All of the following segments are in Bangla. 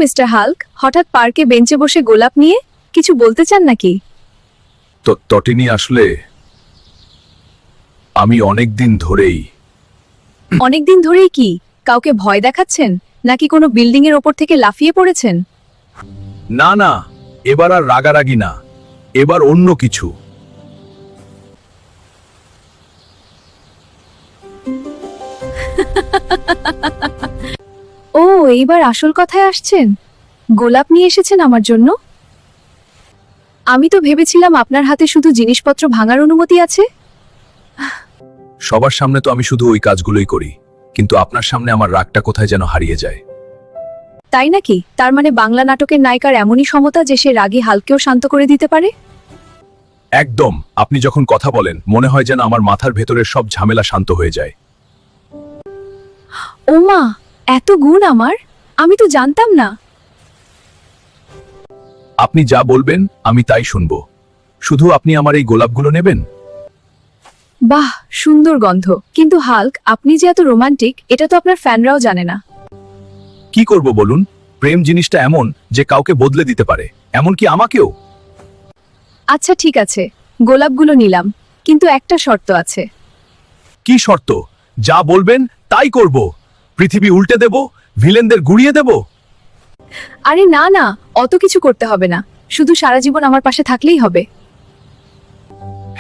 মিস্টার হাল্ক, হঠাৎ পার্কে বেঞ্চে বসে গোলাপ নিয়ে কিছু বলতে চান নাকি? তটিনী, আসলে আমি অনেকদিন ধরেই কি কাউকে ভয় দেখাচ্ছেন, নাকি কোনো বিল্ডিং এর ওপর থেকে লাফিয়ে পড়েছেন? না না, এবার আর রাগারাগি না, এবার অন্য কিছু। ও, এইবার আসল কথায় আসছেন। গোলাপ নিয়ে এসেছেন আমার জন্য? আমি তো ভেবেছিলাম আপনার হাতে শুধু জিনিসপত্র ভাঙার অনুমতি আছে। সবার সামনে তো আমি শুধু ওই কাজগুলোই করি, কিন্তু আপনার সামনে আমার রাগটা কোথায় যেন হারিয়ে যায়। তাই নাকি? তার মানে বাংলা নাটকের নায়িকার এমনই ক্ষমতা যে সে রাগী হালকেও শান্ত করে দিতে পারে? একদম, আপনি যখন কথা বলেন মনে হয় যেন আমার মাথার ভেতরের সব ঝামেলা শান্ত হয়ে যায়। ওমা, এত গুণ আমার! আমি তো জানতাম না। আপনি যা বলবেন আমি তাই শুনবো। শুধু আপনি আমার এই গোলাপগুলো নেবেন। বাহ, সুন্দর গন্ধ। কিন্তু হাল্ক, আপনি যে এত রোমান্টিক এটা তো আপনার ফ্যানরাও জানে না। কি করব বলুন? প্রেম জিনিসটা এমন যে কাউকে বদলে দিতে পারে, এমনকি আমাকেও। আচ্ছা ঠিক আছে, গোলাপগুলো নিলাম, কিন্তু একটা শর্ত আছে। কি শর্ত? যা বলবেন তাই করব। পৃথিবী উল্টে দেব, ভিলেনদের গুড়িয়ে দেব। আরে না না, অত কিছু করতে হবে না, শুধু সারা জীবন আমার পাশে থাকলেই হবে।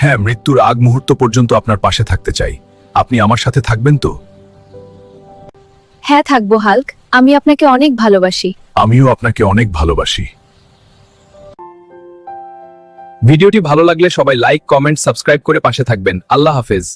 হ্যাঁ, মৃত্যুর আগ মুহূর্ত পর্যন্ত আপনার পাশে থাকতে চাই। আপনি আমার সাথে থাকবেন তো? হ্যাঁ থাকবো হাল্ক, আমি আপনাকে অনেক ভালোবাসি। আমিও আপনাকে অনেক ভালোবাসি। ভিডিওটি ভালো লাগলে সবাই লাইক, কমেন্ট, সাবস্ক্রাইব করে পাশে থাকবেন। আল্লাহ হাফেজ।